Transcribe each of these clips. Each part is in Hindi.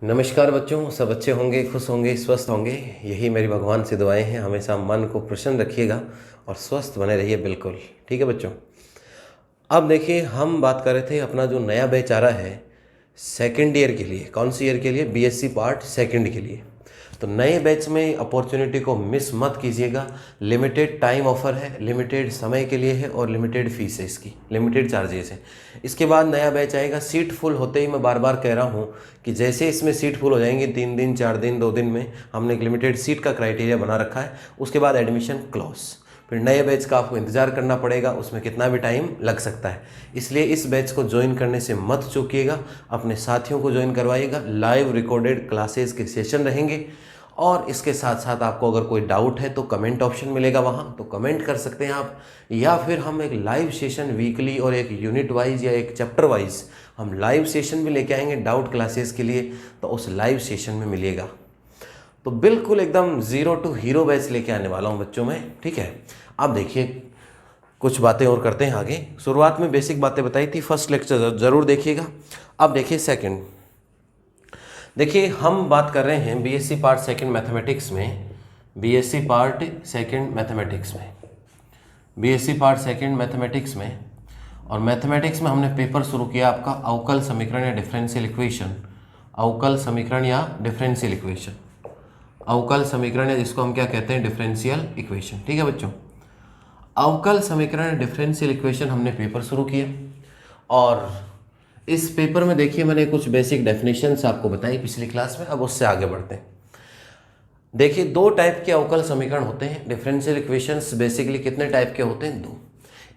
नमस्कार बच्चों, सब अच्छे होंगे, खुश होंगे, स्वस्थ होंगे। यही मेरी भगवान से दुआएं हैं। हमेशा मन को प्रसन्न रखिएगा और स्वस्थ बने रहिए। बिल्कुल ठीक है बच्चों। अब देखिए, हम बात कर रहे थे अपना जो नया बैच आ रहा है सेकेंड ईयर के लिए। कौन सी ईयर के लिए? बीएससी पार्ट सेकेंड के लिए। तो नए बैच में अपॉर्चुनिटी को मिस मत कीजिएगा। लिमिटेड टाइम ऑफर है, लिमिटेड समय के लिए है और लिमिटेड फीस है, इसकी लिमिटेड चार्जेस है। इसके बाद नया बैच आएगा। सीट फुल होते ही मैं बार बार कह रहा हूँ कि जैसे इसमें सीट फुल हो जाएंगी 3 दिन 4 दिन 2 दिन में, हमने एक लिमिटेड सीट का क्राइटेरिया बना रखा है। उसके बाद एडमिशन क्लोज। फिर नए बैच का आपको इंतज़ार करना पड़ेगा, उसमें कितना भी टाइम लग सकता है। इसलिए इस बैच को ज्वाइन करने से मत चूकिएगा। अपने साथियों को ज्वाइन करवाइएगा। लाइव रिकॉर्डेड क्लासेस के सेशन रहेंगे और इसके साथ साथ आपको अगर कोई डाउट है तो कमेंट ऑप्शन मिलेगा, वहाँ तो कमेंट कर सकते हैं आप। या फिर हम एक लाइव सेशन वीकली और एक यूनिट वाइज या एक चैप्टर वाइज हम लाइव सेशन भी लेके आएंगे डाउट क्लासेस के लिए, तो उस लाइव सेशन में मिलिएगा। तो बिल्कुल एकदम ज़ीरो टू हीरो बैच लेके आने वाला हूँ बच्चों में, ठीक है। अब देखिए, कुछ बातें और करते हैं आगे। शुरुआत में बेसिक बातें बताई थी, फर्स्ट लेक्चर ज़रूर देखिएगा। अब देखिए सेकंड। देखिए, हम बात कर रहे हैं बीएससी पार्ट सेकंड मैथमेटिक्स में, बीएससी पार्ट सेकंड मैथमेटिक्स में, बीएससी पार्ट सेकंड मैथमेटिक्स में। और मैथमेटिक्स में हमने पेपर शुरू किया आपका अवकल समीकरण या डिफरेंशियल इक्वेशन। अवकल समीकरण या डिफरेंशियल इक्वेशन, अवकल समीकरण या जिसको हम क्या कहते हैं, डिफरेंशियल इक्वेशन। ठीक है बच्चों, अवकल समीकरण डिफरेंशियल इक्वेशन हमने पेपर शुरू किया। और इस पेपर में देखिए, मैंने कुछ बेसिक डेफिनेशंस आपको बताई पिछली क्लास में। अब उससे आगे बढ़ते हैं। देखिए, 2 टाइप के अवकल समीकरण होते हैं। डिफरेंशियल इक्वेशंस बेसिकली कितने टाइप के होते हैं? 2।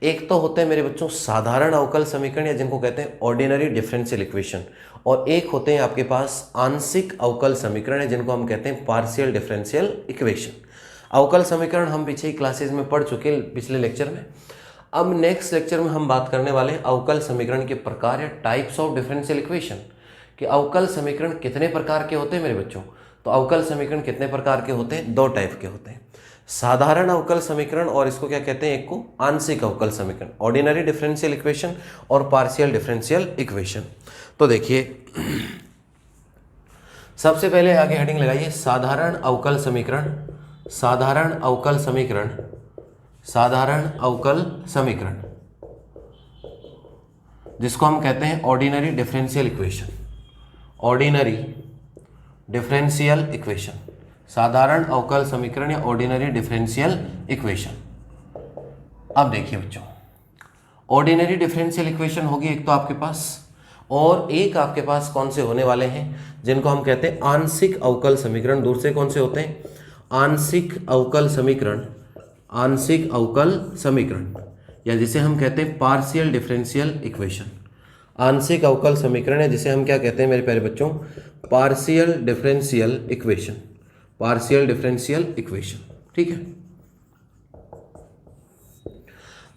एक तो होते हैं मेरे बच्चों साधारण अवकल समीकरण या जिनको कहते हैं ऑर्डिनरी डिफरेंशियल इक्वेशन, और एक होते हैं आपके पास आंशिक अवकल समीकरण है जिनको हम कहते हैं पार्शियल डिफरेंशियल इक्वेशन। अवकल समीकरण हम पीछे ही क्लासेज में पढ़ चुके हैं पिछले लेक्चर में। अब नेक्स्ट लेक्चर में हम बात करने वाले हैं अवकल समीकरण के प्रकार या टाइप्स ऑफ डिफरेंशियल इक्वेशन, कि अवकल समीकरण कितने प्रकार के होते हैं मेरे बच्चों। तो अवकल समीकरण कितने प्रकार के होते हैं? 2 टाइप के होते हैं, साधारण अवकल समीकरण और इसको क्या कहते हैं, एक को आंशिक अवकल समीकरण, ऑर्डिनरी डिफरेंशियल इक्वेशन और पार्शियल डिफरेंशियल इक्वेशन। तो देखिए, सबसे पहले आगे हेडिंग लगाइए साधारण अवकल समीकरण, साधारण अवकल समीकरण, साधारण अवकल समीकरण, जिसको हम कहते हैं ordinary differential equation, ordinary differential equation, साधारण अवकल समीकरण या ऑर्डिनरी डिफरेंशियल इक्वेशन। अब देखिए बच्चों, ऑर्डिनरी डिफरेंशियल इक्वेशन होगी एक तो आपके पास, और एक आपके पास कौन से होने वाले हैं, जिनको हम कहते हैं आंशिक अवकल समीकरण। दूर से कौन से होते हैं? आंशिक अवकल समीकरण, आंशिक अवकल समीकरण, या जिसे हम कहते हैं पार्शियल डिफरेंशियल इक्वेशन। आंशिक अवकल समीकरण है जिसे हम क्या कहते हैं मेरे प्यारे बच्चों? Partial differential equation, partial differential equation. ठीक है,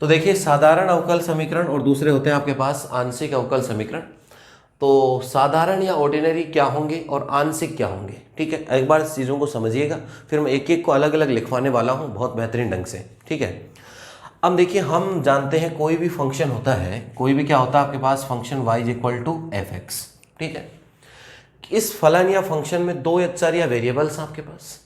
तो देखिए साधारण अवकल समीकरण और दूसरे होते हैं आपके पास आंशिक अवकल समीकरण। तो साधारण या ऑर्डिनरी क्या होंगे और आंशिक क्या होंगे? ठीक है, एक बार इस चीज़ों को समझिएगा, फिर मैं एक एक को अलग अलग लिखवाने वाला हूँ बहुत बेहतरीन ढंग से। ठीक है, अब देखिए, हम जानते हैं कोई भी फंक्शन होता है, कोई भी क्या होता है आपके पास, function y equal to f x. ठीक है, इस फलन या फंक्शन में 2 चर या वेरिएबल्स आपके पास।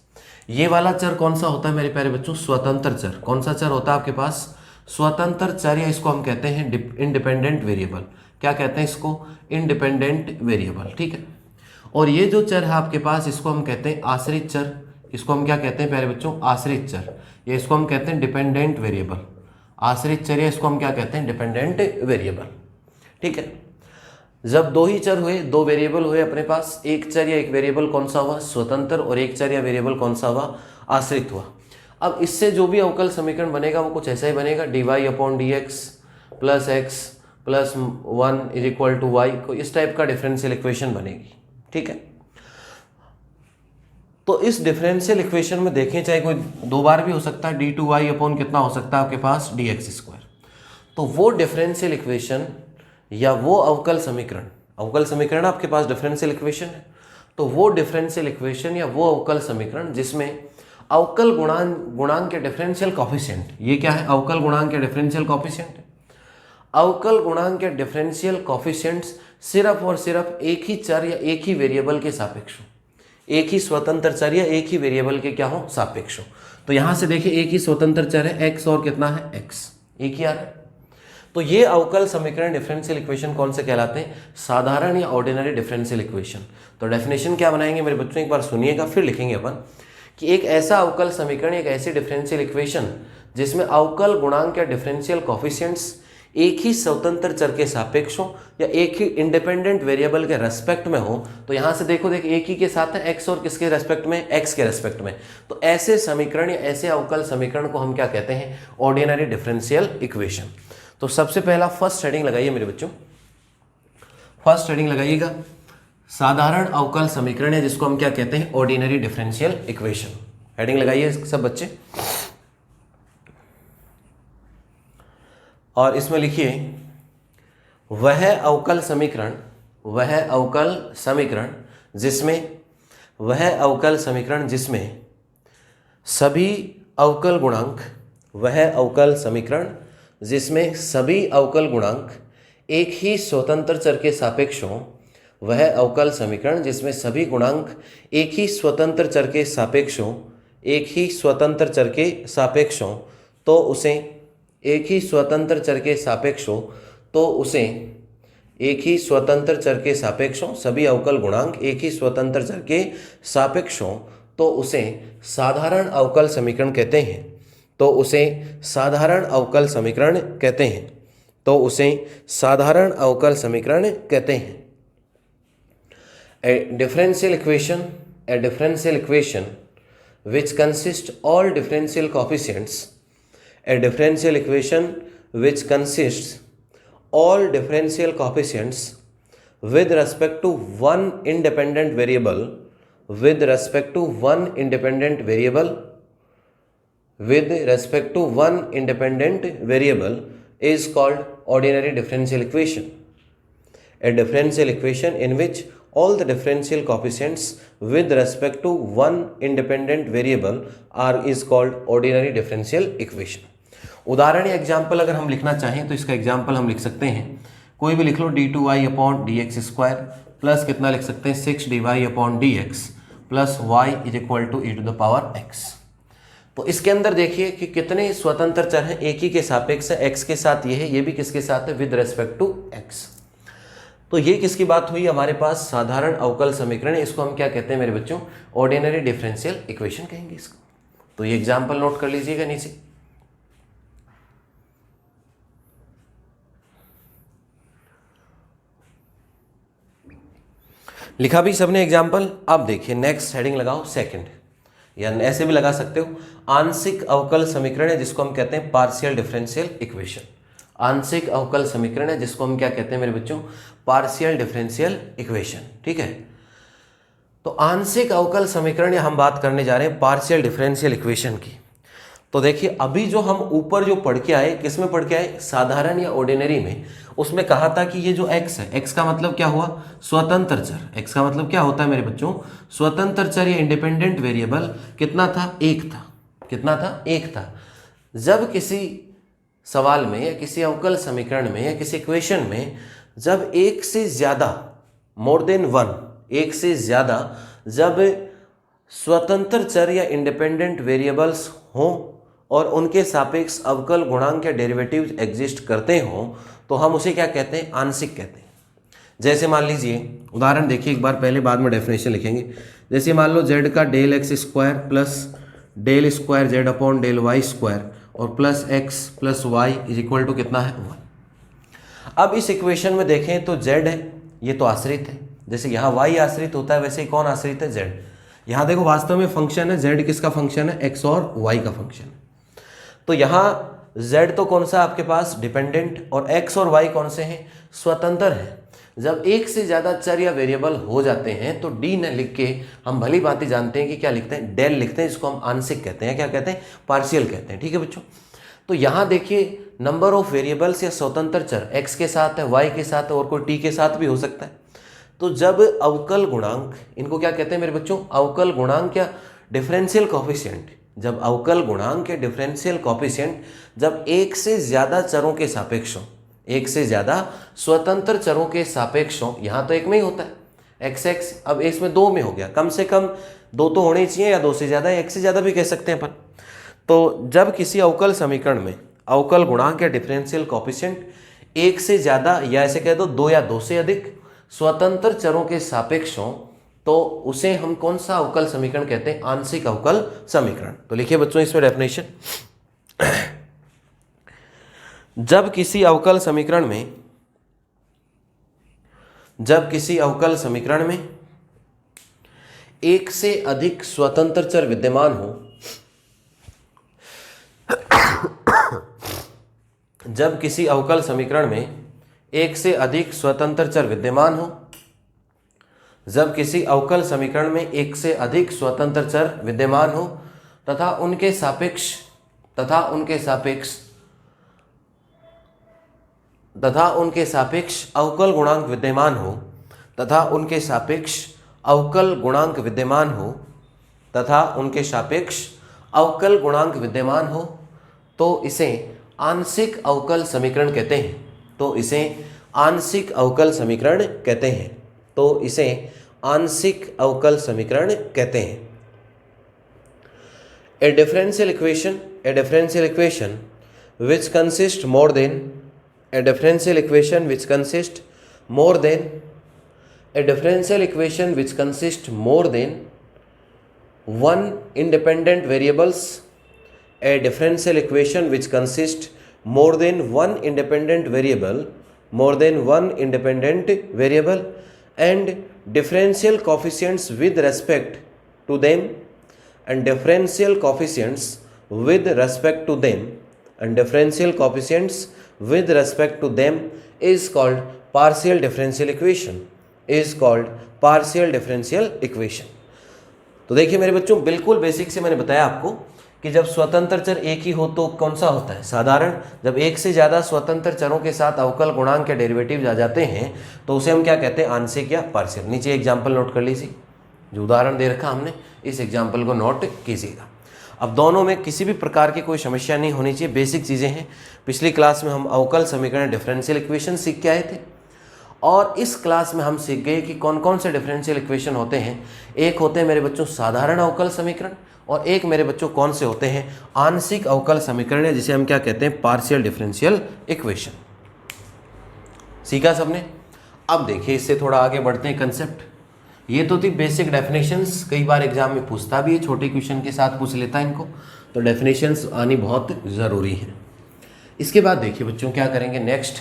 ये वाला चर कौन सा होता है मेरे प्यारे बच्चों? स्वतंत्र चर। कौन सा चर होता है आपके पास? स्वतंत्र चर, या इसको हम कहते हैं इंडिपेंडेंट वेरिएबल। क्या कहते हैं इसको? Independent variable. ठीक है, और ये जो चर है आपके पास, इसको हम कहते हैं आश्रित चर। इसको हम क्या कहते हैं प्यारे बच्चों? आश्रित चर, या इसको हम कहते हैं डिपेंडेंट वेरिएबल। आश्रित चर, या इसको हम क्या कहते हैं? Dependent variable. ठीक है, जब 2 ही चर हुए, 2 वेरिएबल हुए अपने पास, एक चर या एक वेरिएबल कौन सा हुआ? स्वतंत्र, और एक चर या वेरिएबल कौन सा हुआ? आश्रित हुआ। अब इससे जो भी अवकल समीकरण बनेगा वो कुछ ऐसा ही बनेगा, dy upon d x plus x plus 1 is equal to y, को इस टाइप का डिफरेंशियल इक्वेशन बनेगी। ठीक है, तो इस डिफरेंशियल इक्वेशन में देखें, चाहे कोई 2 बार भी हो सकता है, d2y अपॉन कितना हो सकता है आपके पास? dx square. तो वो डिफरेंशियल इक्वेशन या वो अवकल समीकरण, अवकल समीकरण आपके पास डिफरेंशियल इक्वेशन है, तो वो डिफरेंशियल इक्वेशन या वो अवकल समीकरण जिसमें अवकल गुणांक के डिफरेंशियल कॉफिशिएंट, ये क्या है? अवकल गुणांक के डिफरेंशियल कॉफिशिएंट है। अवकल गुणांक या डिफरेंशियल कॉफिशिएंट्स सिर्फ और सिर्फ एक ही चर या एक ही वेरिएबल के सापेक्ष हो, एक ही स्वतंत्र चर या एक ही वेरिएबल के क्या हो, सापेक्ष हो। तो यहां से देखिए एक ही स्वतंत्र चर है x और कितना है x, एक ही आ रहा है। तो ये अवकल समीकरण डिफरेंशियल इक्वेशन कौन से कहलाते हैं, साधारण या ऑर्डिनरी डिफरेंशियल इक्वेशन। तो डेफिनेशन क्या बनाएंगे मेरे बच्चों, एक बार सुनिएगा फिर लिखेंगे अपन कि एक ऐसा अवकल समीकरण, एक ऐसी डिफरेंशियल इक्वेशन जिसमें अवकल गुणांक या डिफरेंशियल कॉफिशिएंट्स एक ही स्वतंत्र चर के सापेक्ष हो या एक ही इंडिपेंडेंट वेरिएबल के रेस्पेक्ट में हो। तो यहां से देखो एक ही के साथ है x और किसके रेस्पेक्ट में, x के रेस्पेक्ट में। तो ऐसे समीकरण या ऐसे अवकल समीकरण को हम क्या कहते हैं, ऑर्डिनरी डिफरेंशियल इक्वेशन। तो सबसे पहला फर्स्ट हेडिंग लगाइए मेरे बच्चों, फर्स्ट हेडिंग लगाइएगा, साधारण अवकल समीकरण है जिसको हम क्या कहते हैं, ऑर्डिनरी डिफरेंशियल इक्वेशन। हेडिंग लगाइए सब बच्चे, और इसमें लिखिए वह अवकल समीकरण, वह अवकल समीकरण जिसमें, वह अवकल समीकरण जिसमें सभी अवकल गुणांक, वह अवकल समीकरण जिसमें सभी अवकल गुणांक एक ही स्वतंत्र चर के सापेक्ष हों, वह अवकल समीकरण जिसमें सभी गुणांक एक ही स्वतंत्र चर के सापेक्ष हों, एक ही स्वतंत्र चर के सापेक्ष हों, तो उसे एक ही स्वतंत्र चर के सापेक्ष हो, तो उसे एक ही स्वतंत्र चर के सापेक्ष हो, सभी अवकल गुणांक एक ही स्वतंत्र चर के सापेक्ष हो, तो उसे साधारण अवकल समीकरण कहते हैं। तो उसे साधारण अवकल समीकरण कहते हैं। तो उसे साधारण अवकल समीकरण कहते हैं। A differential equation which consists all differential coefficients, a differential equation which consists all differential coefficients with respect to one independent variable, with respect to one independent variable, with respect to one independent variable is called ordinary differential equation. A differential equation in which all the differential coefficients with respect to one independent variable is called ordinary differential equation. उदाहरण या एग्जाम्पल अगर हम लिखना चाहें तो इसका एग्जाम्पल हम लिख सकते हैं, कोई भी लिख लो, d2y upon d x square plus कितना लिख सकते हैं 6dy upon d x plus y is equal to e to the power x। तो इसके अंदर देखिए कि कितने स्वतंत्र चर हैं, एक ही के सापेक्ष है, x के साथ ये है, ये भी किसके साथ है, विद रेस्पेक्ट टू x। तो ये किसकी बात हुई, हमारे पास साधारण अवकल समीकरण है, इसको हम क्या कहते हैं मेरे बच्चों, ऑर्डिनरी डिफरेंशियल इक्वेशन कहेंगे इसको। तो ये एग्जाम्पल नोट कर लीजिएगा नीचे। लिखा भी सबने एग्जाम्पल। अब देखिए नेक्स्ट हेडिंग लगाओ सेकंड, या ऐसे भी लगा सकते हो, आंशिक अवकल समीकरण है जिसको हम कहते हैं पार्शियल डिफरेंशियल इक्वेशन। आंशिक अवकल समीकरण है जिसको हम क्या कहते हैं मेरे बच्चों, पार्शियल डिफरेंशियल इक्वेशन। ठीक है, तो आंशिक अवकल समीकरण, या हम बात करने जा रहे हैं पार्शियल डिफरेंशियल इक्वेशन की। तो देखिए अभी जो हम ऊपर जो पढ़ के आए, किसमें पढ़ के आए, साधारण या ऑर्डिनरी में, उसमें कहा था कि ये जो x है, x का मतलब क्या हुआ, स्वतंत्र चर। x का मतलब क्या होता है मेरे बच्चों, स्वतंत्र चर या इंडिपेंडेंट वेरिएबल कितना था, एक था। कितना था, एक था। जब किसी सवाल में या किसी अवकल समीकरण में या किसी इक्वेशन में जब एक से ज्यादा, मोर देन वन, एक से ज्यादा जब स्वतंत्र चर या इंडिपेंडेंट वेरिएबल्स हों और उनके सापेक्ष अवकल गुणांक या डेरिवेटिव एग्जिस्ट करते हों, तो हम उसे क्या कहते हैं, आंशिक कहते हैं। जैसे मान लीजिए, उदाहरण देखिए एक बार पहले, बाद में डेफिनेशन लिखेंगे। जैसे मान लो z का del x square plus del square z upon del y square और plus x plus y is equal to कितना है, 1। अब इस इक्वेशन में देखें तो z है, ये तो आश्रित है। जैसे यहाँ y आश्रित होता है वैसे ही कौन आश्रित है, z। यहाँ देखो वास्तव में फंक्शन है, z किसका फंक्शन है, x और y का फंक्शन है। तो यहाँ z तो कौन सा आपके पास, डिपेंडेंट, और x और y कौन से हैं, स्वतंत्र हैं। जब एक से ज़्यादा चर या वेरिएबल हो जाते हैं तो d न लिख के हम भली भांति जानते हैं कि क्या लिखते हैं, डेल लिखते हैं, जिसको हम आंशिक कहते हैं, क्या कहते हैं, पार्शियल कहते हैं। ठीक है बच्चों, तो यहाँ देखिए नंबर ऑफ वेरिएबल्स या स्वतंत्र चर x के साथ है, y के साथ है, और कोई t के साथ भी हो सकता है। तो जब अवकल गुणांक, इनको क्या कहते हैं मेरे बच्चों, अवकल गुणांक या डिफरेंशियल कोफिशिएंट, जब अवकल गुणांक या डिफरेंशियल कोफिशिएंट जब एक से ज़्यादा चरों के सापेक्ष हो, एक से ज़्यादा स्वतंत्र चरों के सापेक्षों, यहाँ तो एक में ही होता है एक्स एक्स, अब इसमें दो में हो गया, कम से कम दो तो होने चाहिए, या दो से ज़्यादा, या एक से ज़्यादा भी कह सकते हैं अपन। तो जब किसी अवकल समीकरण में अवकल गुणांक या डिफरेंशियल कोएफिशिएंट एक से ज़्यादा, या ऐसे कह दो दो या दो से अधिक स्वतंत्र चरों के सापेक्ष हों, तो उसे हम कौन सा अवकल समीकरण कहते हैं? आंशिक अवकल समीकरण। तो लिखिए बच्चों इसमें डेफिनेशन। जब किसी अवकल समीकरण में एक से अधिक स्वतंत्र चर विद्यमान हो, जब किसी अवकल समीकरण में एक से अधिक स्वतंत्र चर विद्यमान हो, जब किसी अवकल समीकरण में एक से अधिक स्वतंत्र चर विद्यमान हो तथा उनके सापेक्ष अवकल गुणांक विद्यमान हो, तथा उनके सापेक्ष अवकल गुणांक विद्यमान हो, तो इसे आंशिक अवकल समीकरण कहते हैं। A differential equation which consists more than one independent variables, a differential equation which consists more than one independent variable and differential coefficients with respect to them is called partial differential equation। तो देखिए मेरे बच्चों, बिल्कुल बेसिक से मैंने बताया आपको कि जब स्वतंत्र चर एक ही हो तो कौन सा होता है? साधारण। जब एक से ज़्यादा स्वतंत्र चरों के साथ अवकल गुणांक या डेरिवेटिव आ जाते हैं तो उसे हम क्या कहते हैं? आंशिक या पार्शियल। नीचे एग्जाम्पल नोट कर लीजिए, जो उदाहरण दे रखा हमने, इस एग्जाम्पल को नोट कीजिएगा। अब दोनों में किसी भी प्रकार की कोई समस्या नहीं होनी चाहिए, बेसिक चीज़ें हैं। पिछली क्लास में हम अवकल समीकरण डिफरेंशियल इक्वेशन सीख के आए थे, और इस क्लास में हम सीख गए कि कौन कौन से डिफरेंशियल इक्वेशन होते हैं। एक होते हैं मेरे बच्चों साधारण अवकल समीकरण, और एक मेरे बच्चों कौन से होते हैं? आंशिक अवकल समीकरण, जिसे हम क्या कहते हैं? Partial differential equation. सीखा सबने? अब देखिए इससे थोड़ा आगे बढ़ते हैं कंसेप्ट। ये तो थी बेसिक डेफिनेशंस, कई बार एग्जाम में पूछता भी है, छोटे क्वेश्चन के साथ पूछ लेता है इनको, तो डेफिनेशंस आनी बहुत ज़रूरी है। इसके बाद देखिए बच्चों क्या करेंगे नेक्स्ट,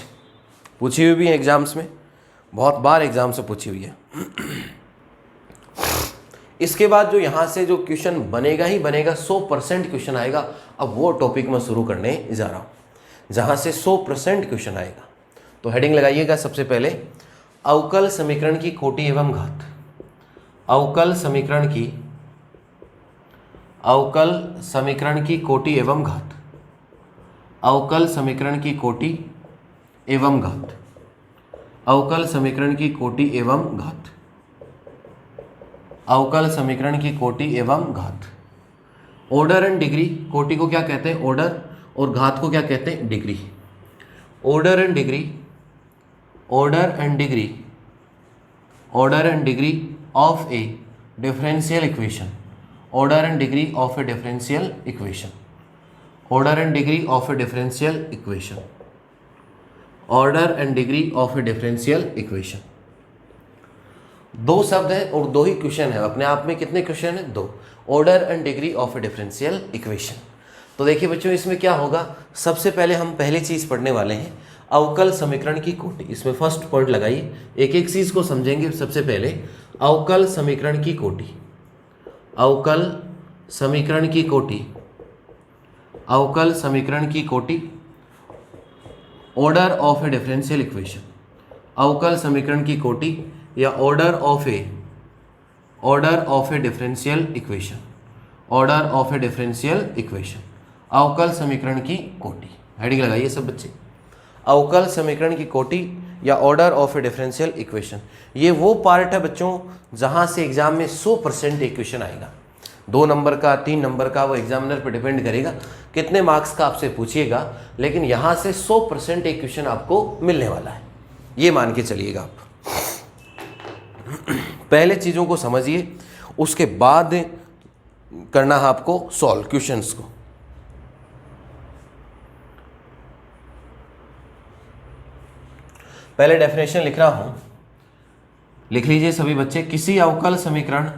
पूछी हुई भी है एग्जाम्स में, बहुत बार एग्जाम से पूछी हुई है। इसके बाद जो यहाँ से जो क्वेश्चन बनेगा ही बनेगा, 100% क्वेश्चन आएगा। अब वो टॉपिक मैं शुरू करने जा रहा हूँ जहाँ से 100% क्वेश्चन आएगा। तो हेडिंग लगाइएगा सबसे पहले, अवकल समीकरण की कोटि एवं घात। अवकल समीकरण की कोटि एवं घात। अवकल समीकरण की कोटि एवं घात। अवकल समीकरण की कोटि एवं घात। अवकल समीकरण की कोटि एवं घात। ऑर्डर एंड डिग्री, कोटि को क्या कहते हैं? ऑर्डर, और घात को क्या कहते हैं? Degree. Order and degree of A differential equation. Order and degree of A differential equation. Order and degree of A differential equation. Order and degree of A differential equation. दो शब्द हैं और दो ही क्वेश्चन है। अपने आप में कितने क्वेश्चन है? दो। Order and degree of A differential equation. तो देखिए बच्चों इसमें क्या होगा, सबसे पहले हम पहली चीज़ पढ़ने वाले हैं अवकल समीकरण की कोटि। इसमें फर्स्ट पॉइंट लगाइए, एक एक चीज़ को समझेंगे। सबसे पहले अवकल समीकरण की कोटि। अवकल समीकरण की कोटि। अवकल समीकरण की कोटि। Order of A differential equation. अवकल समीकरण की कोटि या order of A differential equation. Order of A differential equation, अवकल समीकरण की कोटि। हेडिंग लगाइए सब बच्चे, अवकल समीकरण की कोटि या order of A differential equation. ये वो पार्ट है बच्चों जहाँ से एग्जाम में 100% एक क्वेश्चन आएगा। 2 नंबर का, 3 नंबर का, वो एग्जामिनर पर डिपेंड करेगा। कितने मार्क्स का आपसे पूछिएगा, लेकिन यहाँ से 100% एक क्वेश्चन आपको मिलने वाला है, ये मान के चलिएगा आप। पहले चीज़ों को समझिए, उसके बाद करना है आपको सॉल्व क्वेश्चंस को। पहले डेफिनेशन लिख रहा हूं, लिख लीजिए सभी बच्चे। किसी अवकल समीकरण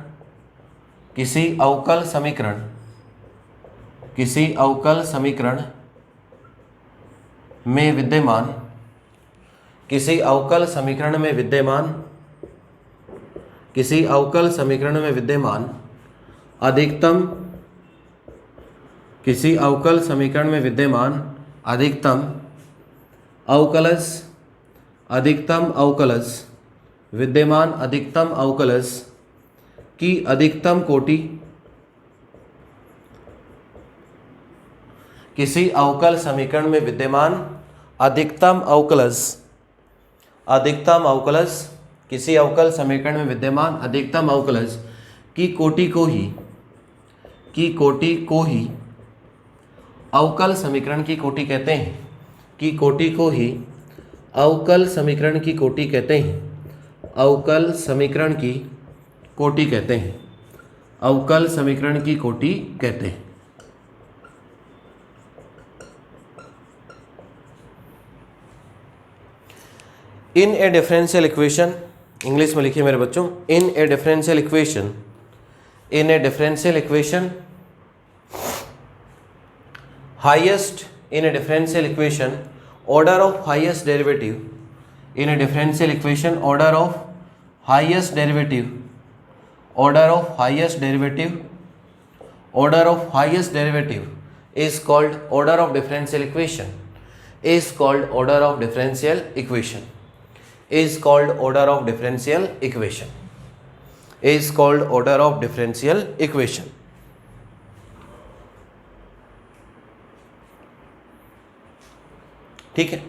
में विद्यमान अधिकतम अवकलज की अधिकतम कोटि, किसी अवकल समीकरण में विद्यमान अधिकतम अवकलज की कोटि को ही अवकल समीकरण की कोटि कहते हैं। अवकल समीकरण की कोटि कहते हैं। In a differential equation, English में लिखिए मेरे बच्चों, in a differential equation highest order of highest derivative, in a differential equation order of highest derivative is called order of differential equation, ठीक है।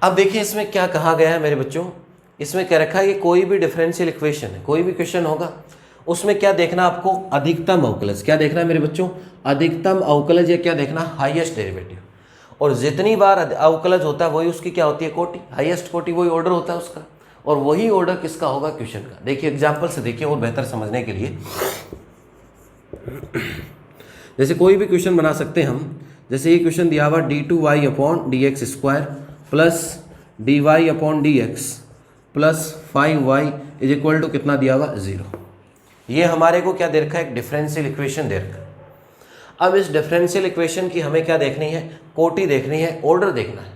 अब देखिए इसमें क्या कहा गया है मेरे बच्चों, इसमें कह रखा है कि कोई भी डिफरेंशियल इक्वेशन है, कोई भी क्वेश्चन होगा, उसमें क्या देखना आपको, अधिकतम अवकलज। क्या देखना है मेरे बच्चों, अधिकतम अवकलज, या क्या देखना, हाईएस्ट डेरिवेटिव। और जितनी बार अवकलज होता है वही उसकी क्या होती है, कोटि, हाईएस्ट कोटि, वही ऑर्डर होता है उसका, और वही ऑर्डर किसका होगा, क्वेश्चन का। देखिए एग्जाम्पल से देखिए और बेहतर समझने के लिए, जैसे कोई भी क्वेश्चन बना सकते हैं हम। जैसे ये क्वेश्चन दिया हुआ d2y/dx² plus dy/dx plus 5y is equal to कितना दिया हुआ, 0। ये हमारे को क्या दे रखा है, एक डिफरेंशियल इक्वेशन दे रखा है। अब इस डिफरेंशियल इक्वेशन की हमें क्या देखनी है, कोटि देखनी है, ऑर्डर देखना है।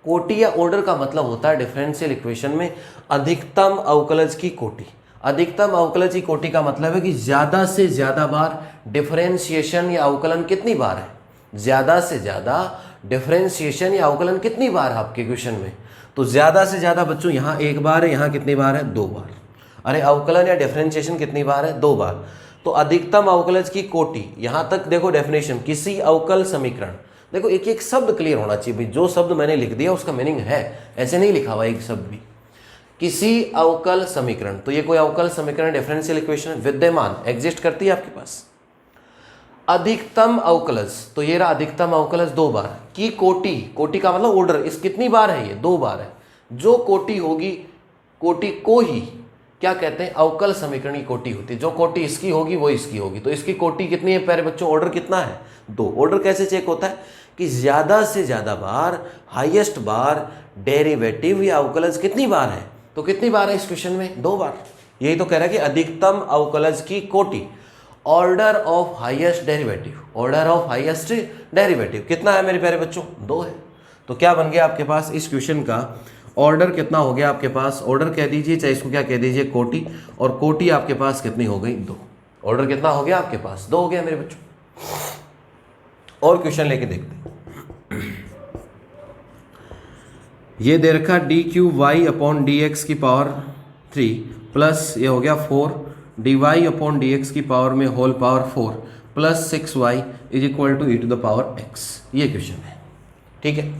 कोटि या ऑर्डर का मतलब होता है डिफरेंशियल इक्वेशन में अधिकतम अवकलज की कोटि। अधिकतम अवकलज की कोटि का मतलब है कि ज़्यादा से ज़्यादा बार डिफरेंशिएशन या अवकलन कितनी बार है, ज़्यादा से ज़्यादा डिफरेंशिएशन या अवकलन कितनी बार है आपके क्वेश्चन में। तो ज़्यादा से ज़्यादा बच्चों यहाँ एक बार है, यहाँ कितनी बार है, 2 बार। अरे अवकलन या डिफरेंशिएशन कितनी बार है, 2 बार। तो अधिकतम अवकलज की कोटि, यहाँ तक देखो डेफिनेशन, किसी अवकल समीकरण। देखो एक एक शब्द क्लियर होना चाहिए भाई, जो शब्द मैंने लिख दिया उसका मीनिंग है, ऐसे नहीं लिखा हुआ एक शब्द भी। किसी अवकल समीकरण, तो ये कोई अवकल समीकरण डिफरेंशियल इक्वेशन विद्यमान एग्जिस्ट करती है आपके पास। अधिकतम अवकलज, तो ये रहा अधिकतम अवकलज 2 बार की कोटि, कोटि का मतलब ऑर्डर, इस कितनी बार है, ये 2 बार है। जो कोटि होगी, कोटि को ही क्या कहते हैं, अवकल समीकरण की कोटि होती है। जो कोटि इसकी होगी वो इसकी होगी, तो इसकी कोटि कितनी है प्यारे बच्चों, ऑर्डर कितना है, 2। ऑर्डर कैसे चेक होता है कि ज़्यादा से ज़्यादा बार, हाईएस्ट बार डेरिवेटिव या अवकलज कितनी बार है, तो कितनी बार है इस क्वेश्चन में, 2 बार। यही तो कह रहा है कि अधिकतम अवकलज की कोटि, ऑर्डर ऑफ हाईएस्ट डेरिवेटिव कितना है मेरे प्यारे बच्चों, 2 है। तो क्या बन गया आपके पास इस क्वेश्चन का ऑर्डर कितना हो गया आपके पास, ऑर्डर कह दीजिए चाहे इसको क्या कह दीजिए, कोटि, और कोटि आपके पास कितनी हो गई, 2। ऑर्डर कितना हो गया आपके पास, 2 हो गया मेरे बच्चों। और क्वेश्चन लेके देखते हैं। ये दे रखा dq/dx की पावर 3 प्लस ये हो गया 4 dy/dx की पावर में whole power 4 plus 6y is equal to e⁻x। ये क्वेश्चन है, ठीक है।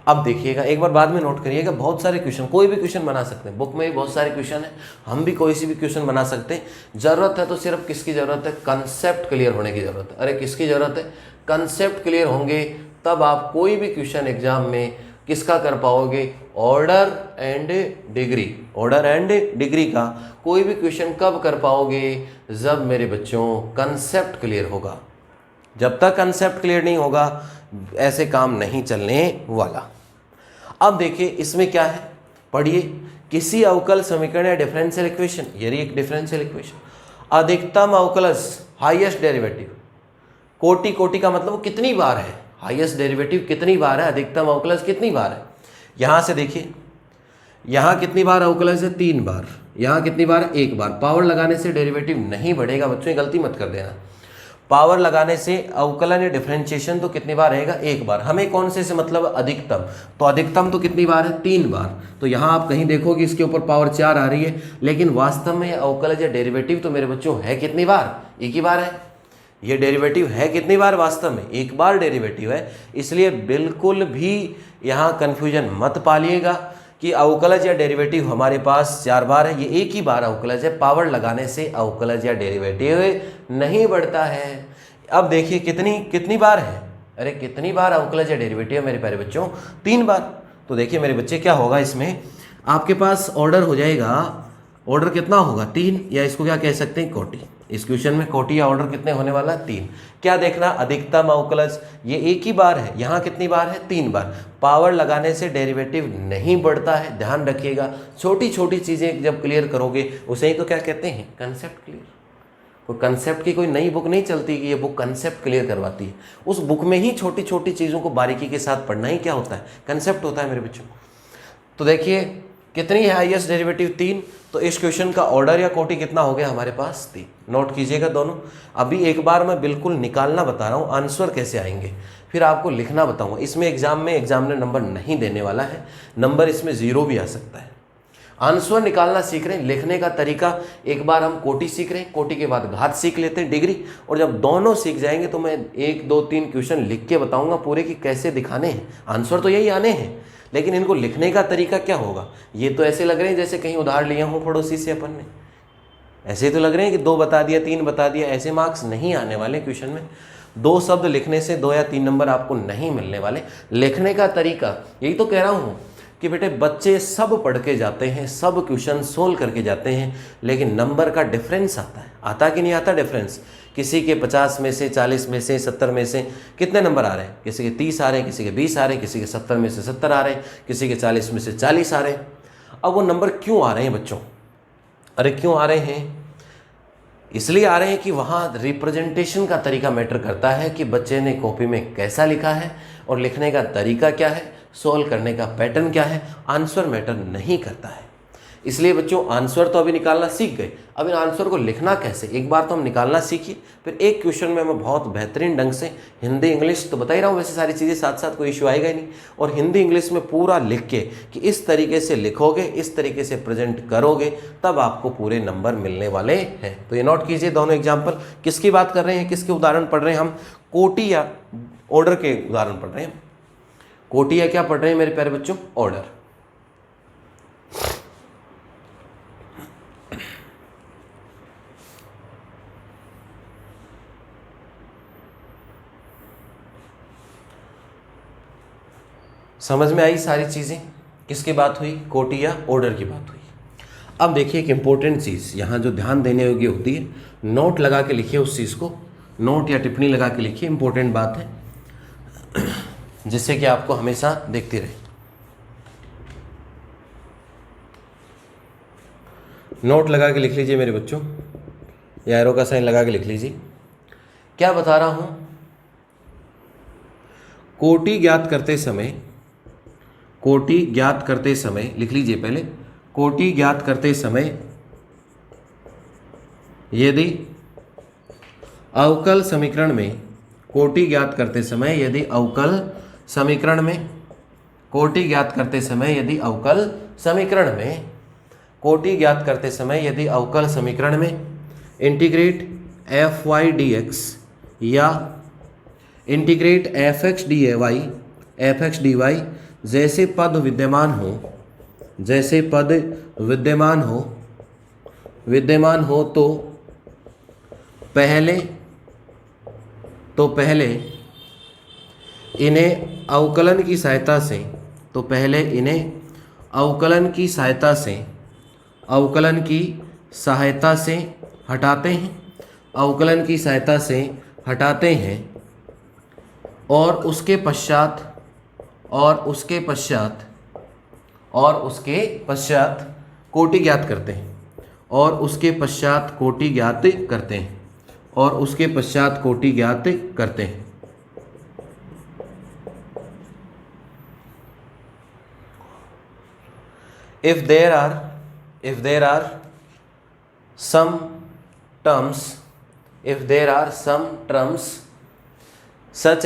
अब देखिएगा, एक बार बाद में नोट करिएगा, बहुत सारे क्वेश्चन, कोई भी क्वेश्चन बना सकते हैं, बुक में भी बहुत सारे क्वेश्चन है, हम भी कोई सी भी क्वेश्चन बना सकते हैं। जरूरत है तो सिर्फ किसकी जरूरत है, कंसेप्ट क्लियर होने की जरूरत है। अरे किसकी जरूरत है, कंसेप्ट क्लियर होंगे तब आप कोई भी क्वेश्चन एग्जाम में किसका कर पाओगे, order and degree, order and degree का कोई भी क्वेश्चन कब कर पाओगे, जब मेरे बच्चों कंसेप्ट क्लियर होगा। जब तक कंसेप्ट क्लियर नहीं होगा ऐसे काम नहीं चलने वाला। अब देखिए इसमें क्या है, पढ़िए, किसी अवकल समीकरण या डिफरेंशियल इक्वेशन, ये एक डिफरेंशियल इक्वेशन, अधिकतम अवकलज हाईएस्ट डेरिवेटिव, कोटि, कोटि का मतलब वो कितनी बार है, हाईएस्ट डेरिवेटिव कितनी बार है, अधिकतम अवकलज कितनी बार है। यहां से देखिए, यहां कितनी बार अवकलज है, 3 बार, यहां कितनी बार है, 1 बार। पावर लगाने से डेरिवेटिव नहीं बढ़ेगा बच्चों, ये गलती मत कर देना। पावर लगाने से अवकलन या डिफरेंशिएशन तो कितनी बार रहेगा, 1 बार। हमें कौन से मतलब अधिकतम, तो अधिकतम तो कितनी बार है, 3 बार। तो यहाँ आप कहीं देखोगे इसके ऊपर पावर 4 आ रही है, लेकिन वास्तव में अवकलज या डेरिवेटिव तो मेरे बच्चों है कितनी बार, 1 ही बार है। ये डेरिवेटिव है कितनी बार, वास्तव में 1 बार डेरिवेटिव है। इसलिए बिल्कुल भी यहाँ कन्फ्यूजन मत पालिएगा कि अवकलज या डेरिवेटिव हमारे पास 4 बार है, ये 1 ही बार अवकलज है। पावर लगाने से अवकलज या डेरिवेटिव नहीं बढ़ता है। अब देखिए कितनी बार है, अरे कितनी बार अवकलज या डेरिवेटिव है मेरे प्यारे बच्चों, 3 बार। तो देखिए मेरे बच्चे क्या होगा, इसमें आपके पास ऑर्डर हो जाएगा, ऑर्डर कितना होगा, 3, या इसको क्या कह सकते हैं, कोटि। इस क्वेश्चन में कोटि या ऑर्डर कितने होने वाला है, 3। क्या देखना, अधिकतम अवकलज ये 1 ही बार है, यहाँ कितनी बार है, 3 बार। पावर लगाने से डेरिवेटिव नहीं बढ़ता है, ध्यान रखिएगा। छोटी छोटी चीज़ें जब क्लियर करोगे उसे ही तो क्या कहते हैं, कंसेप्ट क्लियर। कोई कंसेप्ट की कोई नई बुक नहीं चलती कि ये बुक कंसेप्ट क्लियर करवाती है, उस बुक में ही छोटी छोटी चीज़ों को बारीकी के साथ पढ़ना ही क्या होता है, कंसेप्ट होता है मेरे बच्चों। तो देखिए कितनी है हाईएस्ट डेरिवेटिव, 3। तो इस क्वेश्चन का ऑर्डर या कोटि कितना हो गया हमारे पास, 3। नोट कीजिएगा दोनों। अभी एक बार मैं बिल्कुल निकालना बता रहा हूँ, आंसर कैसे आएंगे, फिर आपको लिखना बताऊंगा। इसमें एग्जामिनर नंबर नहीं देने वाला है, नंबर इसमें 0 भी आ सकता है। आंसर निकालना सीख रहे हैं, लिखने का तरीका एक बार हम कोटि सीख रहे हैं, कोटि के बाद घात सीख लेते हैं, डिग्री। और जब दोनों सीख जाएंगे तो मैं 1 2 3 क्वेश्चन लिख के बताऊंगा पूरे कि कैसे दिखाने हैं। आंसर तो यही आने हैं, लेकिन इनको लिखने का तरीका क्या होगा। ये तो ऐसे लग रहे हैं जैसे कहीं उधार लिया हूँ पड़ोसी से अपन ने, ऐसे तो लग रहे हैं कि 2 बता दिया, 3 बता दिया। ऐसे मार्क्स नहीं आने वाले क्वेश्चन में। 2 शब्द लिखने से 2 या 3 नंबर आपको नहीं मिलने वाले। लिखने का तरीका, यही तो कह रहा हूँ कि बेटे बच्चे सब पढ़ के जाते हैं, सब क्वेश्चन सोल्व करके जाते हैं, लेकिन नंबर का डिफरेंस आता है। आता कि नहीं आता डिफरेंस। किसी के 50 में से, 40 में से, 70 में से कितने नंबर आ रहे हैं, किसी के 30 आ रहे हैं, किसी के 20 आ रहे हैं, किसी के 70 में से 70 आ रहे हैं, किसी के 40 में से 40 आ रहे हैं। अब वो नंबर क्यों आ रहे हैं बच्चों, अरे क्यों आ रहे हैं, इसलिए आ रहे हैं कि वहाँ रिप्रेजेंटेशन का तरीका मैटर करता है कि बच्चे ने कॉपी में कैसा लिखा है और लिखने का तरीका क्या है, सॉल्व करने का पैटर्न क्या है। आंसर मैटर नहीं करता है। इसलिए बच्चों आंसर तो अभी निकालना सीख गए, अब इन आंसर को लिखना कैसे, एक बार तो हम निकालना सीखिए, फिर एक क्वेश्चन में मैं बहुत बेहतरीन ढंग से हिंदी इंग्लिश तो बता ही रहा हूँ, वैसे सारी चीज़ें साथ साथ कोई इशू आएगा ही नहीं, और हिंदी इंग्लिश में पूरा लिख के कि इस तरीके से लिखोगे, इस तरीके से प्रेजेंट करोगे, तब आपको पूरे नंबर मिलने वाले हैं। तो ये नोट कीजिए दोनों एग्जाम्पल। किसकी बात कर रहे हैं, किसके उदाहरण पढ़ रहे हैं हम, कोटि या ऑर्डर के उदाहरण पढ़ रहे हैं। कोटि या क्या पढ़ रहे हैं मेरे प्यारे बच्चों, ऑर्डर। समझ में आई सारी चीज़ें, किसकी बात हुई, कोटि या ऑर्डर की बात हुई। अब देखिए एक इंपॉर्टेंट चीज़ यहाँ जो ध्यान देने योग्य होती है, नोट लगा के लिखिए उस चीज़ को, नोट या टिप्पणी लगा के लिखिए, इंपॉर्टेंट बात है जिससे कि आपको हमेशा देखते रहे। नोट लगा के लिख लीजिए मेरे बच्चों, या एरो का साइन लगा के लिख लीजिए। क्या बता रहा हूँ, कोटि ज्ञात करते समय, कोटि ज्ञात करते समय लिख लीजिए पहले, कोटि ज्ञात करते समय यदि अवकल समीकरण में, कोटि ज्ञात करते समय यदि अवकल समीकरण में, कोटि ज्ञात करते समय यदि अवकल समीकरण में, कोटि ज्ञात करते समय यदि अवकल समीकरण में इंटीग्रेट fy dx या integrate fx dy, fx dy जैसे पद विद्यमान हो, जैसे पद विद्यमान हो तो पहले इन्हें अवकलन की सहायता से, तो पहले इन्हें अवकलन की सहायता से हटाते हैं, अवकलन की सहायता से हटाते हैं और उसके पश्चात कोटि ज्ञात करते हैं, और उसके पश्चात कोटि ज्ञात करते हैं। If there are some terms such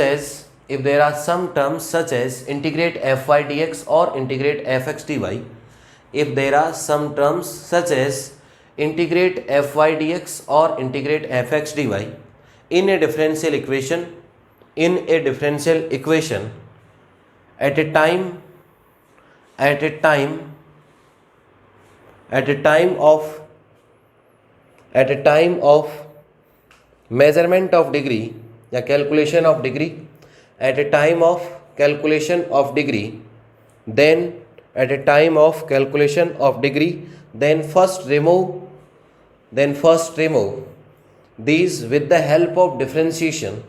as integrate fy dx or integrate fx dy, if there are some terms such as integrate fy dx or integrate fx dy in a differential equation at a time of measurement of degree या calculation of degree, at a time of calculation of degree, then first remove these with the help of differentiation,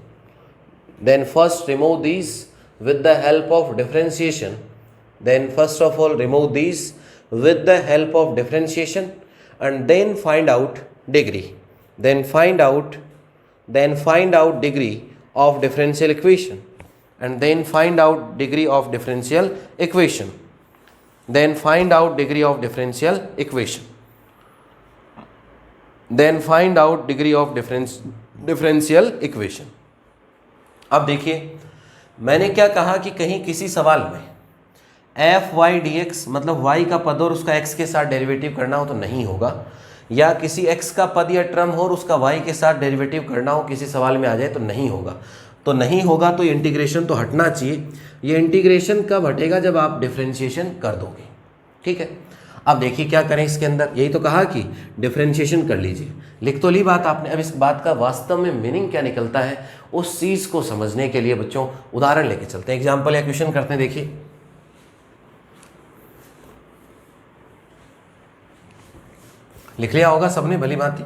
first of all remove these with the help of differentiation and then find out degree, find out degree of differential equation, and then find out degree of differential equation, differential equation। अब देखिए मैंने क्या कहा कि कहीं किसी सवाल में एफ वाई डी एक्स मतलब वाई का पद और उसका एक्स के साथ डेरिवेटिव करना हो तो नहीं होगा, या किसी एक्स का पद या टर्म हो और उसका वाई के साथ डेरिवेटिव करना हो किसी सवाल में आ जाए तो नहीं होगा। तो ये इंटीग्रेशन तो हटना चाहिए। ये इंटीग्रेशन कब हटेगा? जब आप डिफरेंशिएशन कर दोगे। ठीक है, अब देखिए क्या करें इसके अंदर। यही तो कहा कि डिफरेंशिएशन कर लीजिए, लिख तो ली बात आपने। अब इस बात का वास्तव में मीनिंग क्या निकलता है उस चीज़ को समझने के लिए बच्चों उदाहरण लेके चलते हैं, एग्जाम्पल या क्वेश्चन करते हैं। देखिए लिख लिया होगा सबने, भली बात ही।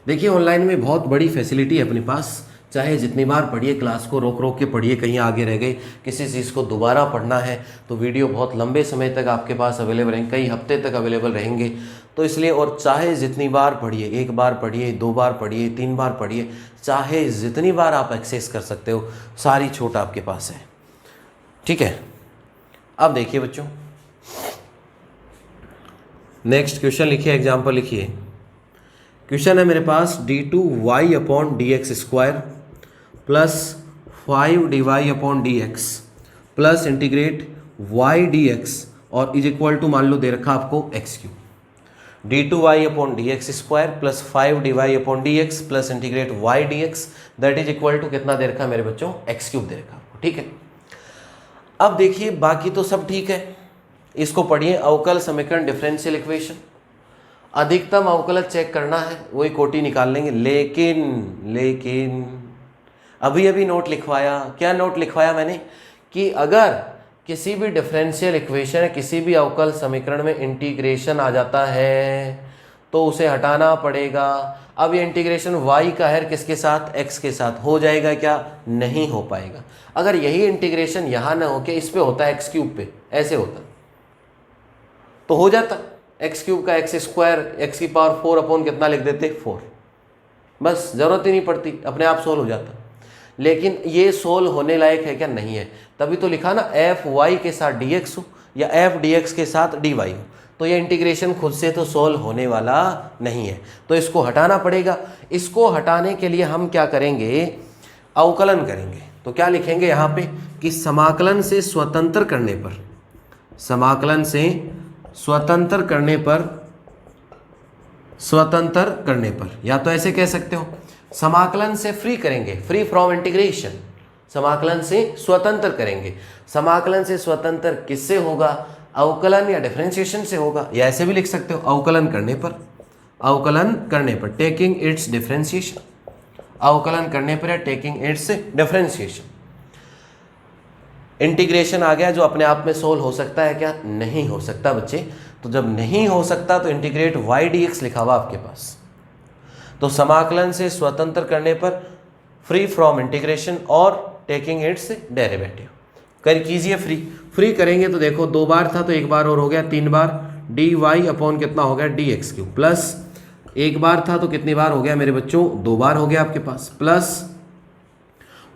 देखिए ऑनलाइन में बहुत बड़ी फैसिलिटी है अपने पास, चाहे जितनी बार पढ़िए क्लास को, रोक के पढ़िए, कहीं आगे रह गए, किसी चीज़ को दोबारा पढ़ना है तो वीडियो बहुत लंबे समय तक आपके पास अवेलेबल रहेंगे, कई हफ्ते तक अवेलेबल रहेंगे। तो इसलिए और चाहे जितनी बार पढ़िए, 1 बार पढ़िए, 2 बार पढ़िए, 3 बार पढ़िए, चाहे जितनी बार आप एक्सेस कर सकते हो, सारी छूट आपके पास है। ठीक है, अब देखिए बच्चों नेक्स्ट क्वेश्चन लिखिए, एग्जाम्पल लिखिए। क्वेश्चन है मेरे पास d2y/dx² plus 5dy/dx plus integrate y dx और इज इक्वल टू मान लो दे रखा आपको x3। d2y/dx² plus 5dy/dx plus integrate y dx that is equal to कितना दे रखा मेरे बच्चों? x3 दे रखा आपको। ठीक है, अब देखिए बाकी तो सब ठीक है, इसको पढ़िए। अवकल समीकरण डिफरेंशियल इक्वेशन, अधिकतम अवकलज चेक करना है, वही कोटि निकाल लेंगे। लेकिन अभी नोट लिखवाया, क्या नोट लिखवाया मैंने कि अगर किसी भी डिफरेंशियल इक्वेशन है, किसी भी अवकल समीकरण में इंटीग्रेशन आ जाता है तो उसे हटाना पड़ेगा। अब ये इंटीग्रेशन y का है किसके साथ? x के साथ। हो जाएगा क्या? नहीं हो पाएगा। अगर यही इंटीग्रेशन यहाँ ना होके इस पे होता है x³ पे, ऐसे होता तो हो जाता x³ का x² x⁴ अपॉन कितना लिख देते? 4। बस जरूरत ही नहीं पड़ती, अपने आप सोल्व हो जाता। लेकिन ये सोल्व होने लायक है क्या? नहीं है। तभी तो लिखा ना fy के साथ dx हो या f dx के साथ dy हो, तो ये इंटीग्रेशन खुद से तो सोल्व होने वाला नहीं है, तो इसको हटाना पड़ेगा। इसको हटाने के लिए हम क्या करेंगे? अवकलन करेंगे। तो क्या लिखेंगे यहाँ पे कि समाकलन से स्वतंत्र करने पर या तो ऐसे कह सकते हो समाकलन से फ्री करेंगे, फ्री फ्रॉम इंटीग्रेशन। समाकलन से स्वतंत्र करेंगे। समाकलन से स्वतंत्र किससे होगा? अवकलन या डिफरेंशिएशन से होगा, या ऐसे भी लिख सकते हो अवकलन करने पर, अवकलन करने पर टेकिंग इट्स डिफरेंशिएशन, अवकलन करने पर या टेकिंग इट्स डिफरेंशिएशन। इंटीग्रेशन आ गया जो अपने आप में सोल्व हो सकता है क्या? नहीं हो सकता बच्चे। तो जब नहीं हो सकता तो इंटीग्रेट y dx लिखा हुआ आपके पास, तो समाकलन से स्वतंत्र करने पर फ्री फ्रॉम इंटीग्रेशन और टेकिंग इट्स डेरिवेटिव कर कीजिए। फ्री करेंगे तो देखो 2 बार था तो 1 बार और हो गया 3 बार, डी वाई अपॉन कितना हो गया dx क्यूब, प्लस 1 बार था तो कितनी बार हो गया मेरे बच्चों? 2 बार हो गया आपके पास, प्लस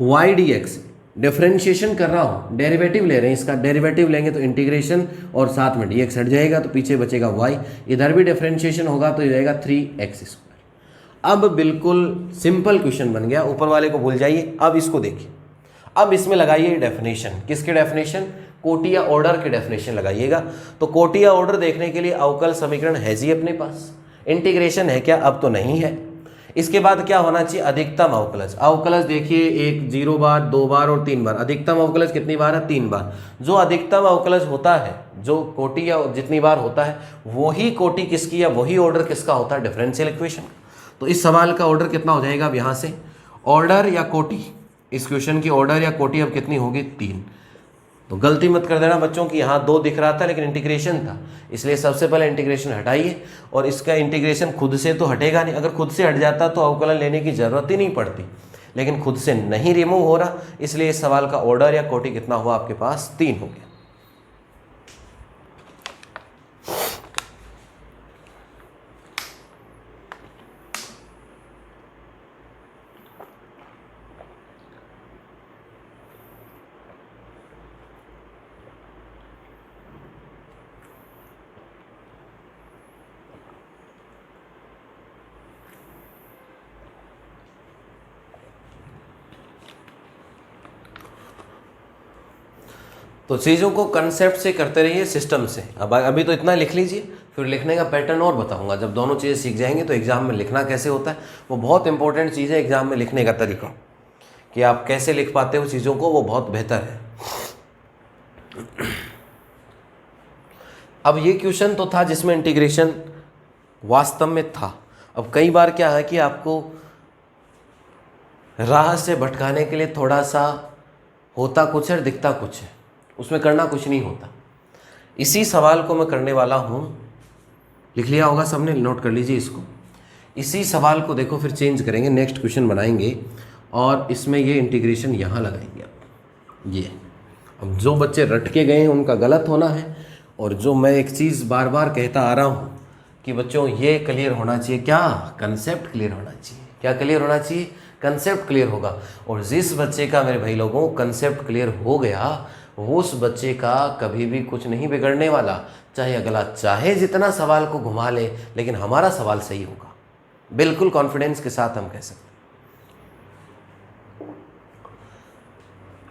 y dx डिफरेंशिएशन कर रहा हूँ, डेरिवेटिव ले रहे हैं, इसका डेरिवेटिव लेंगे तो इंटीग्रेशन और साथ में dx हट जाएगा तो पीछे बचेगा y, इधर भी डिफरेंशिएशन होगा तो ये रहेगा 3x²। अब बिल्कुल सिंपल क्वेश्चन बन गया, ऊपर वाले को भूल जाइए। अब इसको देखिए, अब इसमें लगाइए डेफिनेशन। किसके डेफिनेशन? कोटि या ऑर्डर के डेफिनेशन लगाइएगा। तो कोटि या ऑर्डर देखने के लिए अवकल समीकरण है जी अपने पास, इंटीग्रेशन है क्या? अब तो नहीं है। इसके बाद क्या होना चाहिए? अधिकतम अवकलज। अवकलज देखिए 1 0 बार, 2 बार और 3 बार। अधिकतम अवकलज कितनी बार है? 3 बार। जो अधिकतम अवकलज होता है, जो कोटि या जितनी बार होता है, वही कोटि किसकी या वही ऑर्डर किसका होता है? Differential equation. तो इस सवाल का ऑर्डर कितना हो जाएगा? अब यहाँ से ऑर्डर या कोटि, इस क्वेश्चन की ऑर्डर या कोटि अब कितनी होगी? 3। तो गलती मत कर देना बच्चों की यहाँ 2 दिख रहा था लेकिन इंटीग्रेशन था, इसलिए सबसे पहले इंटीग्रेशन हटाइए। और इसका इंटीग्रेशन खुद से तो हटेगा नहीं, अगर खुद से हट जाता तो अवकलन लेने की जरूरत ही नहीं पड़ती, लेकिन खुद से नहीं रिमूव हो रहा, इसलिए इस सवाल का ऑर्डर या कोटि कितना हुआ आपके पास? 3 हो गया। तो चीज़ों को कंसेप्ट से करते रहिए, सिस्टम से। अब अभी तो इतना लिख लीजिए, फिर लिखने का पैटर्न और बताऊंगा। जब दोनों चीज़ें सीख जाएंगे तो एग्जाम में लिखना कैसे होता है, वो बहुत इंपॉर्टेंट चीज़ है। एग्जाम में लिखने का तरीका कि आप कैसे लिख पाते हो चीज़ों को, वो बहुत बेहतर है। अब ये क्वेश्चन तो था जिसमें इंटीग्रेशन वास्तव में था। अब कई बार क्या है कि आपको राह से भटकाने के लिए थोड़ा सा होता कुछ है, दिखता कुछ है, उसमें करना कुछ नहीं होता। इसी सवाल को मैं करने वाला हूँ, लिख लिया होगा सबने, नोट कर लीजिए इसको। इसी सवाल को देखो फिर चेंज करेंगे, नेक्स्ट क्वेश्चन बनाएंगे और इसमें ये इंटीग्रेशन यहाँ लगाएंगे। ये अब जो बच्चे रट के गए हैं उनका गलत होना है, और जो मैं एक चीज़ बार बार कहता आ रहा हूँ कि बच्चों ये क्लियर होना चाहिए, क्या? कंसेप्ट क्लियर होना चाहिए। क्या क्लियर होना चाहिए? कंसेप्ट क्लियर होगा। और जिस बच्चे का मेरे भाई लोगों कंसेप्ट क्लियर हो गया, उस बच्चे का कभी भी कुछ नहीं बिगड़ने वाला। चाहे अगला चाहे जितना सवाल को घुमा ले, लेकिन हमारा सवाल सही होगा, बिल्कुल कॉन्फिडेंस के साथ हम कह सकते हैं।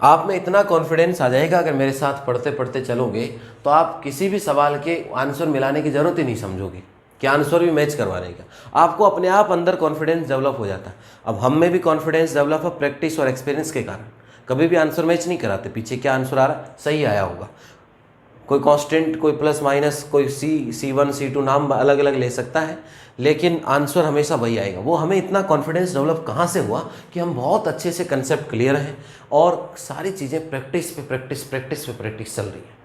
आप में इतना कॉन्फिडेंस आ जाएगा अगर मेरे साथ पढ़ते पढ़ते चलोगे तो आप किसी भी सवाल के आंसर मिलाने की ज़रूरत ही नहीं समझोगे कि आंसर भी मैच करवाने का। आपको अपने आप अंदर कॉन्फिडेंस डेवलप हो जाता है। अब हम में भी कॉन्फिडेंस डेवलप है प्रैक्टिस और एक्सपीरियंस के कारण। कभी भी आंसर मैच नहीं कराते, पीछे क्या आंसर आ रहा है सही आया होगा। कोई कांस्टेंट, कोई प्लस माइनस, कोई C1 C2 नाम अलग अलग ले सकता है, लेकिन आंसर हमेशा वही आएगा। वो हमें इतना कॉन्फिडेंस डेवलप कहाँ से हुआ कि हम बहुत अच्छे से कंसेप्ट क्लियर हैं और सारी चीज़ें प्रैक्टिस पे प्रैक्टिस चल रही है।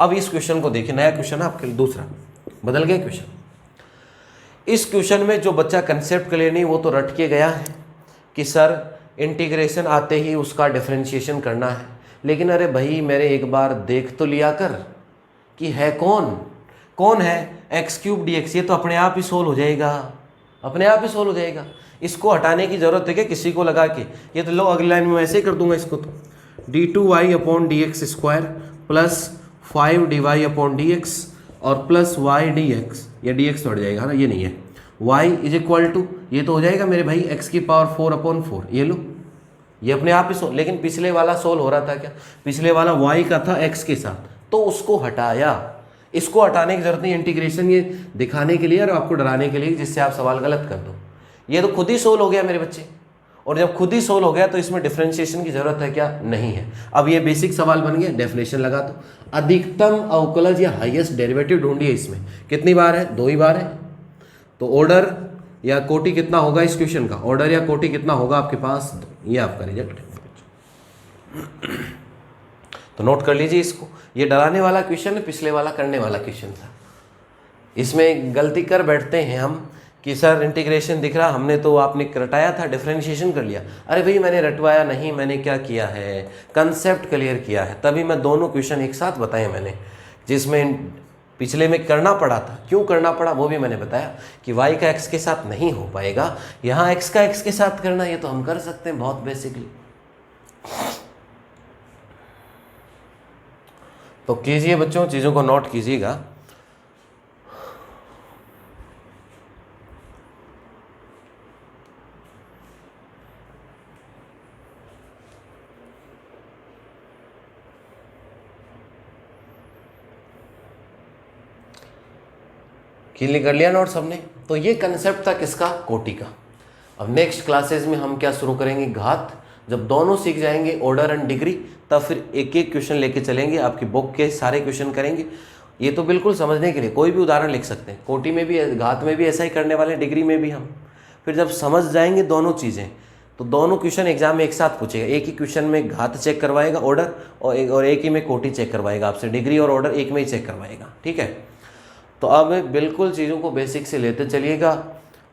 अब इस क्वेश्चन को देखिए, नया क्वेश्चन है आपके लिए, दूसरा बदल गया क्वेश्चन। इस क्वेश्चन में जो बच्चा कंसेप्ट क्लियर नहीं, वो तो रट के गया है कि सर इंटीग्रेशन आते ही उसका डिफरेंशिएशन करना है। लेकिन अरे भाई मेरे एक बार देख तो लिया कर कि है कौन है x³ dx। ये तो अपने आप ही सोल्व हो जाएगा, अपने आप ही सोल्व हो जाएगा। इसको हटाने की ज़रूरत है क्या किसी को लगा के? ये तो लो अगली लाइन में ऐसे ही कर दूंगा इसको, तो d2y/dx² प्लस 5dy/dx और प्लस y dx, ये dx तो हट जाएगा ना, ये नहीं है। y = ये तो हो जाएगा मेरे भाई x⁴/4। ये लो, ये अपने आप ही सोल्व। लेकिन पिछले वाला सोल्व हो रहा था क्या? पिछले वाला y का था x के साथ, तो उसको हटाया। इसको हटाने की जरूरत नहीं, इंटीग्रेशन ये दिखाने के लिए और आपको डराने के लिए जिससे आप सवाल गलत कर दो। ये तो खुद ही सोल्व हो गया मेरे बच्चे। और जब खुद ही सोल्व हो गया तो इसमें डिफरेंशिएशन की जरूरत है क्या? नहीं है। अब ये बेसिक सवाल बन गया, डेफिनेशन लगा दो। अधिकतम अवकलज या हाईएस्ट डेरिवेटिव ढूंढिए। इसमें कितनी बार है? 2 ही बार है। तो ऑर्डर या कोटि कितना होगा इस क्वेश्चन का? ऑर्डर या कोटि कितना होगा आपके पास? ये आपका रिजल्ट है। तो नोट कर लीजिए इसको। ये डराने वाला क्वेश्चन है, पिछले वाला करने वाला क्वेश्चन था। इसमें गलती कर बैठते हैं हम कि सर इंटीग्रेशन दिख रहा, हमने तो आपने रटाया था, डिफरेंशिएशन कर लिया। अरे भाई मैंने रटवाया नहीं, मैंने क्या किया है, कंसेप्ट क्लियर किया है। तभी मैं दोनों क्वेश्चन एक साथ बताए मैंने, जिसमें पिछले में करना पड़ा था। क्यों करना पड़ा वो भी मैंने बताया कि y का x के साथ नहीं हो पाएगा, यहाँ x का x के साथ करना, ये तो हम कर सकते हैं बहुत बेसिकली। तो कीजिए बच्चों, चीज़ों को नोट कीजिएगा। क्लियर कर लिया नोट सबने? तो ये कंसेप्ट था किसका? कोटि का। अब नेक्स्ट क्लासेस में हम क्या शुरू करेंगे? घात। जब दोनों सीख जाएंगे, ऑर्डर एंड डिग्री, तब फिर एक एक क्वेश्चन लेके चलेंगे। आपकी बुक के सारे क्वेश्चन करेंगे। ये तो बिल्कुल समझने के लिए कोई भी उदाहरण लिख सकते हैं। कोटि में भी, घात में भी ऐसा ही करने वाले, डिग्री में भी हम। फिर जब समझ जाएंगे दोनों चीज़ें, तो दोनों क्वेश्चन एग्जाम में एक साथ पूछेगा। एक ही क्वेश्चन में घात चेक करवाएगा, ऑर्डर, और एक ही में कोटि चेक करवाएगा आपसे। डिग्री और ऑर्डर एक में ही चेक करवाएगा। ठीक है? तो अब बिल्कुल चीज़ों को बेसिक से लेते चलिएगा।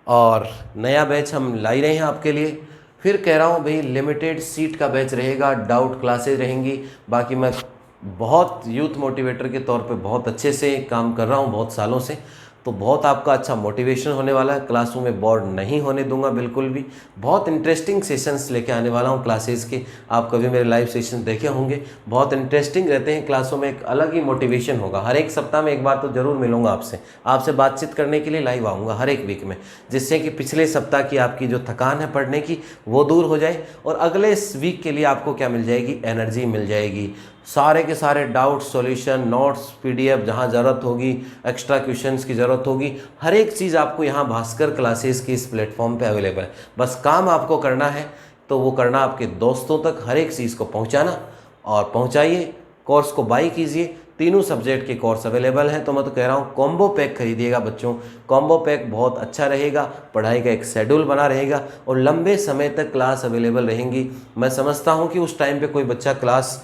और नया बैच हम ला ही रहे हैं आपके लिए। फिर कह रहा हूँ भाई, लिमिटेड सीट का बैच रहेगा, डाउट क्लासेज रहेंगी। बाकी मैं बहुत यूथ मोटिवेटर के तौर पे बहुत अच्छे से काम कर रहा हूँ बहुत सालों से, तो बहुत आपका अच्छा मोटिवेशन होने वाला है। क्लासों में बोर्ड नहीं होने दूंगा बिल्कुल भी। बहुत इंटरेस्टिंग सेशंस लेके आने वाला हूँ क्लासेस के। आप कभी मेरे लाइव सेशन देखे होंगे, बहुत इंटरेस्टिंग रहते हैं। क्लासों में एक अलग ही मोटिवेशन होगा। हर एक सप्ताह में एक बार तो ज़रूर मिलूंगा आपसे बातचीत करने के लिए लाइव आऊँगा हर एक वीक में, जिससे कि पिछले सप्ताह की आपकी जो थकान है पढ़ने की वो दूर हो जाए, और अगले वीक के लिए आपको क्या मिल जाएगी? एनर्जी मिल जाएगी। सारे के सारे डाउट सॉल्यूशन, नोट्स, पीडीएफ जहाँ ज़रूरत होगी, एक्स्ट्रा क्वेश्चंस की ज़रूरत होगी, हर एक चीज़ आपको यहाँ भास्कर क्लासेस की इस प्लेटफॉर्म पे अवेलेबल है। बस काम आपको करना है, तो वो करना आपके दोस्तों तक हर एक चीज़ को पहुँचाना, और पहुँचाइए। कोर्स को बाई कीजिए। तीनों सब्जेक्ट के कोर्स अवेलेबल हैं। तो मैं तो कह रहा हूँ कॉम्बो पैक खरीदिएगा बच्चों। कॉम्बो पैक बहुत अच्छा रहेगा, पढ़ाई का एक शेड्यूल बना रहेगा, और लंबे समय तक क्लास अवेलेबल रहेंगी। मैं समझता हूँ कि उस टाइम पे कोई बच्चा क्लास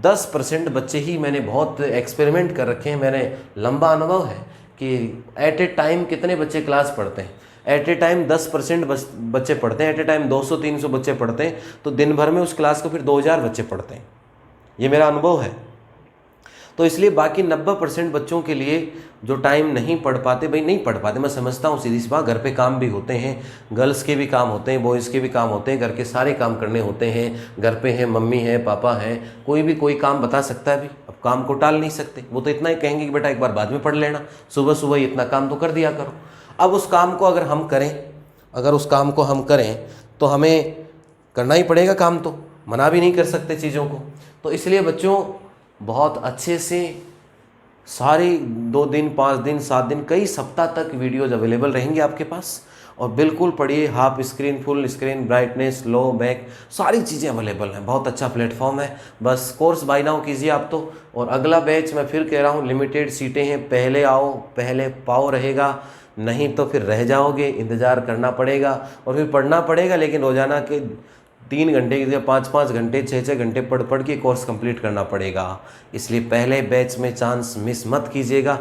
10% बच्चे ही, मैंने बहुत एक्सपेरिमेंट कर रखे हैं, मैंने लंबा अनुभव है कि एट ए टाइम कितने बच्चे क्लास पढ़ते हैं। एट ए टाइम 10% बच्चे पढ़ते हैं। एट ए टाइम 200-300 बच्चे पढ़ते हैं, तो दिन भर में उस क्लास को फिर 2000 बच्चे पढ़ते हैं। ये मेरा अनुभव है। तो इसलिए बाकी 90% बच्चों के लिए जो टाइम नहीं पढ़ पाते, भाई नहीं पढ़ पाते, मैं समझता हूँ सीधी सी बात। घर पे काम भी होते हैं, गर्ल्स के भी काम होते हैं, बॉयज़ के भी काम होते हैं, घर के सारे काम करने होते हैं। घर पे हैं, मम्मी है, पापा हैं, कोई भी कोई काम बता सकता है। भी अब काम को टाल नहीं सकते। वो तो इतना ही कहेंगे कि बेटा एक बार बाद में पढ़ लेना, सुबह सुबह इतना काम तो कर दिया करो। अब उस काम को अगर हम करें, तो हमें करना ही पड़ेगा काम, तो मना भी नहीं कर सकते चीज़ों को। तो इसलिए बच्चों बहुत अच्छे से सारे 2 दिन, 5 दिन, 7 दिन, कई सप्ताह तक वीडियोज़ अवेलेबल रहेंगी आपके पास। और बिल्कुल पढ़िए। Half screen, full screen, brightness, low, back, सारी चीज़ें अवेलेबल हैं। बहुत अच्छा प्लेटफॉर्म है। बस कोर्स बाय नाउ कीजिए आप तो। और अगला बैच मैं फिर कह रहा हूँ, लिमिटेड सीटें हैं, पहले आओ पहले पाओ रहेगा, नहीं तो फिर रह जाओगे, इंतज़ार करना पड़ेगा और फिर पढ़ना पड़ेगा। लेकिन रोज़ाना के 3 घंटे की जगह 5-5 घंटे, 6-6 घंटे पढ़ के कोर्स कंप्लीट करना पड़ेगा। इसलिए पहले बैच में चांस मिस मत कीजिएगा।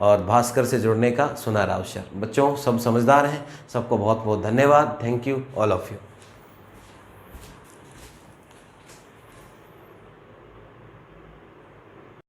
और भास्कर से जुड़ने का सुनहरा अवसर। बच्चों सब समझदार हैं। सबको बहुत बहुत धन्यवाद। Thank you all of you.